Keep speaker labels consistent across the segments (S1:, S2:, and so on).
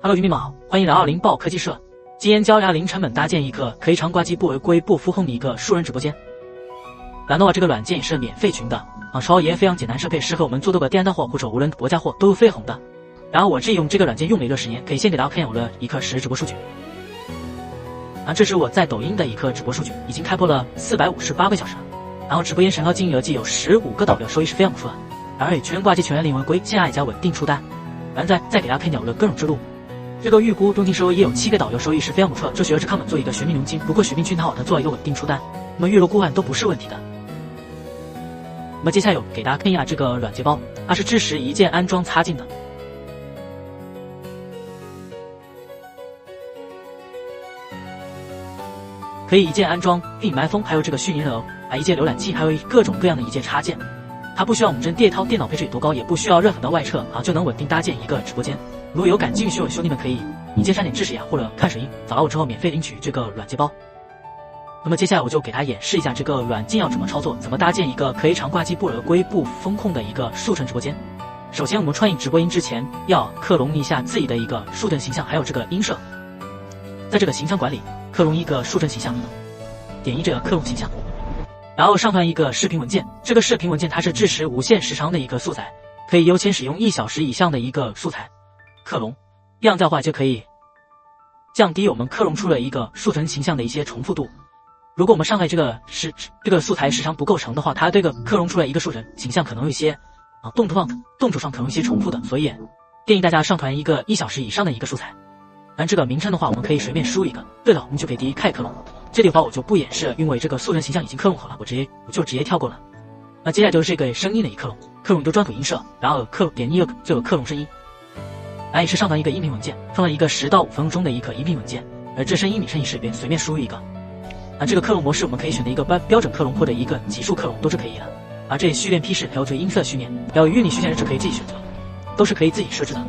S1: Hello， 居民们好，欢迎来20报科技社。今天教大家零成本搭建一个可以长挂机不违规不浮控的一个数人直播间。Lenovo这个软件也是免费群的超也非常简单设备，适合我们做多个电单货或者无论国家货都是非红的。然后我自己用这个软件用了一段时间，可以先给大家看一下我的一刻实时直播数据。这是我在抖音的一刻直播数据，已经开播了458个小时了。然后直播间审核经营额计有15个导流，收益是非常不错的。而且全挂机全员零违规，限压也加稳定出单。然后再给大家看一下我的各种之路。这个预估中金收入也有7个导流，收益是非常不错的。这学的是康本做一个玄冥龙金，如果雪冰群它好，它做一个稳定出单，那么月落固换都不是问题的。那么接下来有给大家看一下这个软件包，它是支持一键安装插进的。可以一键安装并埋封，还有这个虚拟人偶一键浏览器，还有各种各样的一键插件。它不需要我们真电脑配置有多高，也不需要任何的外测就能稳定搭建一个直播间。如果有感兴趣的兄弟们，可以一键删减知识呀，或者看水印，找到我之后免费领取这个软件包。那么接下来我就给大家演示一下这个软件要怎么操作，怎么搭建一个可以长挂机不违规不风控的一个数层直播间。首先我们创意直播音之前要克隆一下自己的一个数层形象，还有这个音色。在这个形象管理克隆一个数层形象，点击这个克隆形象，然后上传一个视频文件。这个视频文件它是支持无限时长的一个素材，可以优先使用1小时以上的一个素材克隆，这样的话就可以降低我们克隆出了一个数层形象的一些重复度。如果我们上来这个素材时长不够长的话，它这个克隆出来一个数层形象可能有一些动图上可能有一些重复的，所以建议大家上传一个1小时以上的一个素材。而这个名称的话，我们可以随便输一个。对了，我们就可以第一开克隆。这里的话我就不演示了，因为这个素层形象已经克隆好了，我就直接跳过了。那接下来就是这个声音的一克隆，克隆一个专属音色，然后点击这个克隆声音，也是上传一个音频文件，上传一个10到5分钟的一个音频文件，而这声音你声音是随便输入一个。这个克隆模式我们可以选择一个标准克隆或者一个级数克隆都是可以的。这里序列批示还有这个音色序列，还有语音虚线是可以自己选择，都是可以自己设置的。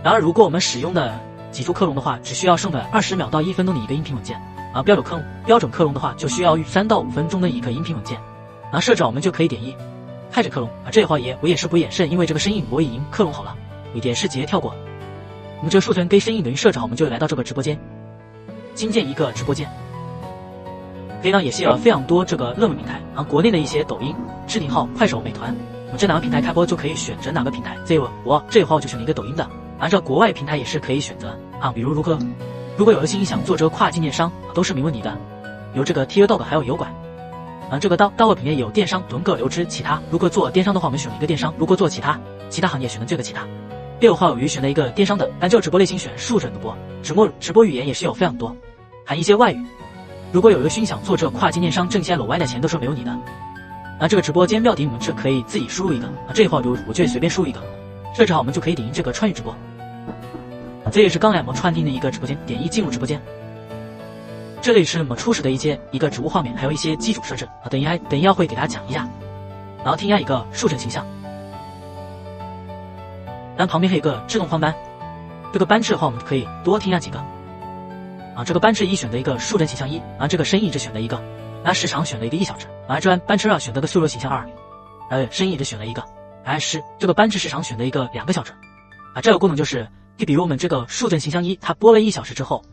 S1: 然而如果我们使用的级数克隆的话，只需要上传20秒到1分钟的一个音频文件标准克隆的话就需要3到5分钟的一个音频文件。设置好我们就可以点一开始克隆这话我也是不演示，因为这个声音我已经克隆好了，我也是直接跳过。我们这个数层跟声音等于设置好，我们就来到这个直播间，新建一个直播间。可以也是有非常多这个热门平台国内的一些抖音、置顶号、快手、美团，我们这哪个平台开播就可以选择哪个平台。这的话我就选了一个抖音的。按照国外平台也是可以选择比如如果有的心想做这个跨境电商都是没问题的，有这个 TikTok 还有油管这个到位平台也有电商、囤个流支其他。如果做电商的话，我们选了一个电商；如果做其他行业，选的这个其他。第二的话，我选了一个电商的，但这个直播类型选数整播，直播语言也是有非常多，含一些外语。如果有一个心想做这个跨境电商挣些外的钱，都是没问题的。这个直播间标题我们是可以自己输入一个，这一话我就随便输入一个，设置好我们就可以点击这个川渝直播。这也是刚才我们创建的一个直播间，点击进入直播间。这里是我们初始的一个植物画面，还有一些基础设置等一下会给大家讲一下。然后添加一个数层形象，然后旁边还有一个自动换班，这个班次的话我们可以多添加几个这个班次1选择一个数层形象1这个声音只选择一个，时长选择一个1小时这班次2选择个速流形象2声音只选了一个这个班次时长选择一个2个小时这个功能就是比如我们这个数层形象1它播了1小时之后，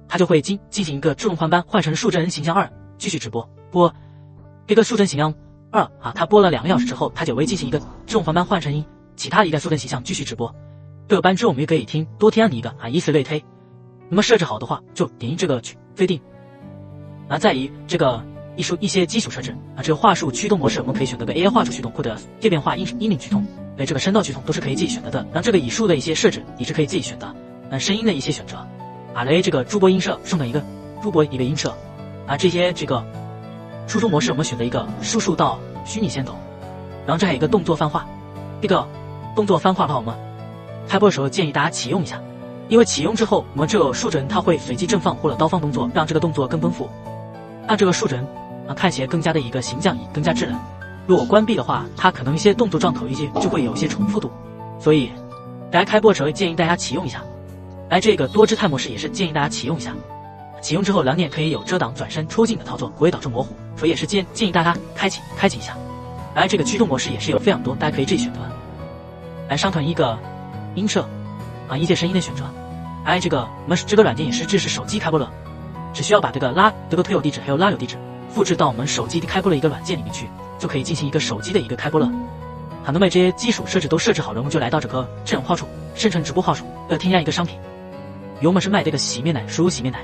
S1: 它就会进行一个自动换班，换成数层形象2继续直播这个数层形象2它播了2个小时之后，它就会进行一个自动换班，换成其他的一个数层形象继续直播。这个班次我们也可以多添加一个以此类推。那么设置好的话就点击这个确定在于这个一些基础设置这个话术驱动模式我们可以选择个 AI 话术驱动或者界面化音领驱动，这个声道驱动都是可以自己选择的。然后这个语速的一些设置也是可以自己选的声音的一些选择这个主播音色上传一个主播一个音色这些这个输出模式我们选择一个输出到虚拟线头。然后这还有一个动作泛化，这个动作泛化的话我们开播的时候建议大家启用一下，因为启用之后我们这个数帧它会随机正放或者倒放动作，让这个动作更丰富，让这个数帧看起来更加的一个形象更加自然。如果关闭的话，它可能一些动作状头就会有一些重复度，所以大家开播的时候建议大家启用一下。这个多姿态模式也是建议大家启用一下，启用之后两点可以有遮挡、转身、出镜的操作，不会导致模糊，所以也是建议大家开启一下。这个驱动模式也是有非常多，大家可以自己选择。上传一个音色一键声音的选择，哎，我们这个软件也是支持手机开播了，只需要把这个拉德个推友地址还有拉友地址复制到我们手机开播的一个软件里面去，就可以进行一个手机的一个开播了。好，那么这些基础设置都设置好了，我们就来到这个智能话术生成直播话术，要添加一个商品，我们是卖这个洗面奶，输入洗面奶。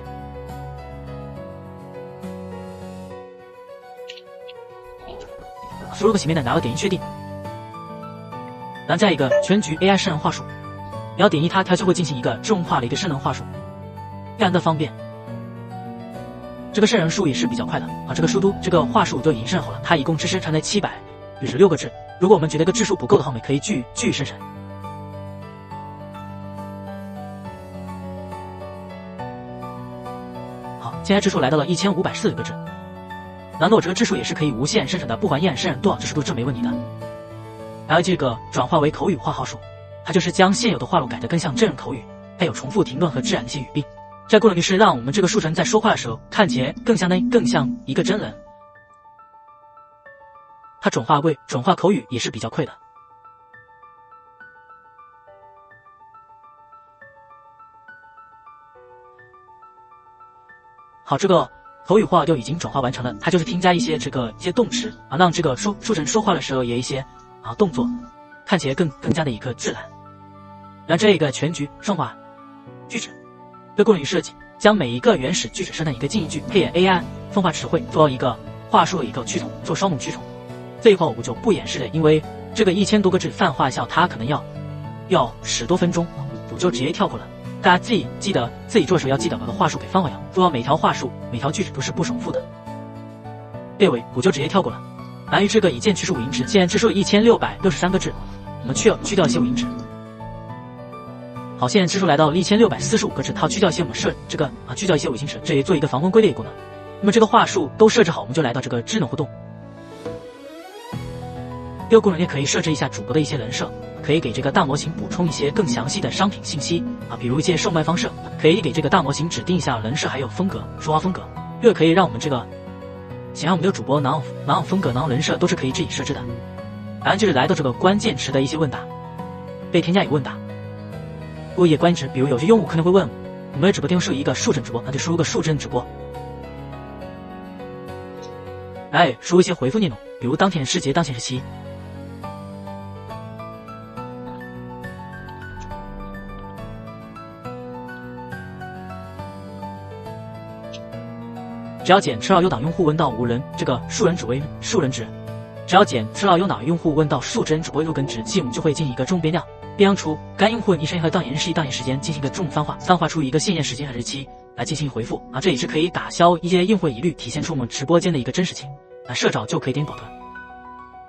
S1: 输入个洗面奶，然后点击确定，然后加一个全局 AI 生成话术，然后点击它，它就会进行一个自动化的一个生成话术，非常的方便。这个生成数也是比较快的啊，这个速度这个话术就已经生成好了，它一共只生成了796个字。如果我们觉得个字数不够的话，我们可以继续生成。好，现在字数来到了1540个字。然后我这个字数也是可以无限生成的，不管依然生成多少字数这没问题的。然后这个转化为口语化话术，它就是将现有的话术改得更像真人口语，带有重复停顿和自然的一些语病。这个功能就是让我们这个树神在说话的时候看起来更像一个真人。它转化口语也是比较快的。好，这个口语化就已经转化完成了，它就是添加一些动词啊，让这个树神说话的时候有一些动作，看起来更加的一个自然。然后这个全局顺化句子，这功能与设计将每一个原始句子生成一个近义句，配以 AI 分化词汇，做一个话术的一个趋同，做双母趋同。这一块我们就不演示了，因为这个1000多个字泛化一下，它可能要10多分钟，我就直接跳过了。大家记得自己做的时候要记得把个话术给放好呀，做到每条话术每条句子都是不重复的。列为我就直接跳过了。关于这个一键去除五音值，现在字数1663个字，我们去掉一些五音值。好，现在字数来到了1645个字，它去掉一些我们去掉一些五音值，这也做一个防分归类功能。那么这个话术都设置好，我们就来到这个智能互动。这个功能也可以设置一下主播的一些人设，可以给这个大模型补充一些更详细的商品信息啊，比如一些售卖方式，可以给这个大模型指定一下人设还有风格，说话风格。这个可以让我们想让我们的主播哪种风格哪种人设都是可以自己设置的。然后就是来到这个关键词的一些问答，被添加有问答，过一些关键词，比如有些用户可能会问我们的直播间是一个数帧直播，那就输入个数帧直播。哎，输入一些回复内容，比如当前时节当前时期。只要减吃到优档用户问到无人，这个数人只为数人值。只要减吃到优档用户问到数帧只为入根值，系统就会进行一个重变量，变量出该用户昵称和当年日期、当年时间进行一个重泛化出一个现验时间和日期来进行回复啊，这也是可以打消一些用户疑虑，体现出我们直播间的一个真实性。那设置好就可以点保存。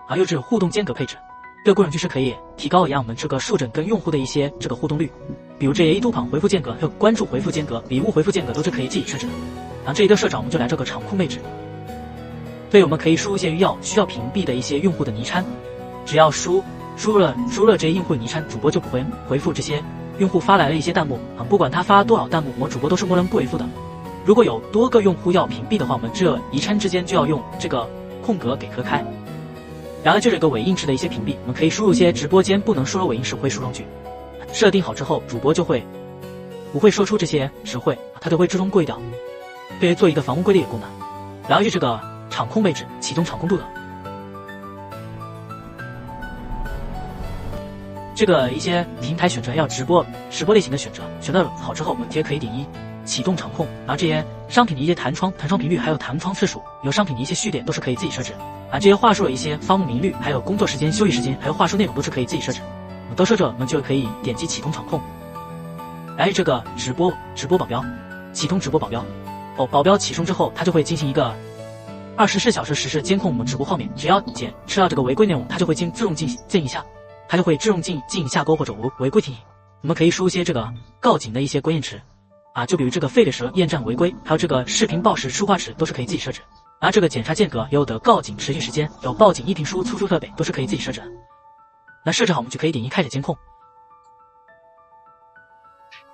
S1: 啊，又是互动间隔配置，这个功能就是可以提高我们这个数帧跟用户的一些互动率，比如这些一读款回复间隔还有关注回复间隔、礼物回复间隔都是可以自己设置的。然后这一个设置我们就来这个场控配置，所以我们可以输入一些需要屏蔽的一些用户的昵称，只要输入了这些用户的昵称，主播就不会回复这些用户发来的一些弹幕啊，不管他发多少弹幕，我们主播都是默认不回复的。如果有多个用户要屏蔽的话，我们这昵称之间就要用这个空格给隔开。然后就是一个尾音值的一些屏蔽，我们可以输入一些直播间不能说的尾音时会输上去，设定好之后，主播就不会说出这些词汇，它就会自动过滤掉。对于做一个防误归类的功能，然后是这个场控位置启动场控度的，这个一些平台选择要直播类型的选择好之后，我们直接可以点一启动场控，然后这些商品的一些弹窗频率还有弹窗次数，有商品的一些序列都是可以自己设置啊，这些话术的一些发布频率还有工作时间、休息时间还有话术内容都是可以自己设置，都设置了，我们就可以点击启动场控，来这个直播保镖启动直播保镖。保镖启动之后，它就会进行一个24小时实时监控我们直播画面，只要吃到这个违规内容，它就会自动进一下，它就会自动进下钩或者违规停。我们可以输一些这个告警的一些关键词啊，就比如这个废的蛇、厌战违规，还有这个视频报时、书画时都是可以自己设置。而这个检查间隔有的告警持续时间，有报警一屏输出设备都是可以自己设置的。那设置好，我们就可以点击开始监控，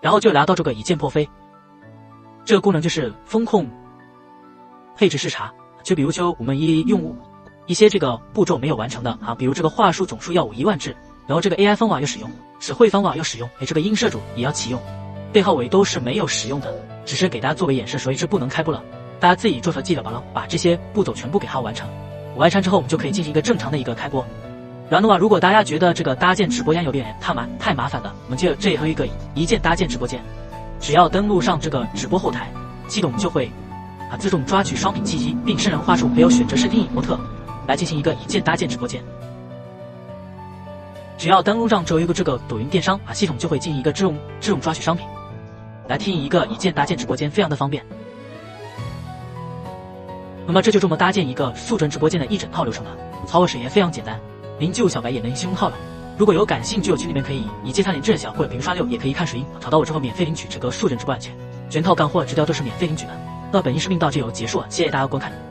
S1: 然后就来到这个一键破飞。这个功能就是风控配置视察，就比如说我们用户一些这个步骤没有完成的啊，比如这个话术总数要1万字，然后这个 AI 方法要使用，词汇方法要使用，这个音摄组也要启用。对号尾都是没有使用的，只是给大家作为演示，所以是不能开播了。大家自己做手记得把这些步骤全部给它完成。完成之后，我们就可以进行一个正常的一个开播。然后的话，如果大家觉得这个搭建直播间有点太麻烦了，我们就这里有一个一键搭建直播间，只要登录上这个直播后台，系统就会自动抓取双屏记忆，并生成话术，还有选择视听影模特来进行一个一键搭建直播间。只要登录上之后有一个这个抖音电商系统就会进行一个自动抓取商品，来进行一个一键搭建直播间，非常的方便。那么这就是我们搭建一个速成直播间的一整套流程了，操作时也非常简单，您就小白也能轻松套了。如果有感兴趣，群里面可以一键3.0小或者评刷6，也可以看水印，找到我之后免费领取这个速成直播版权，全套干货直条都是免费领取的。那本期视频到这就结束了，谢谢大家观看。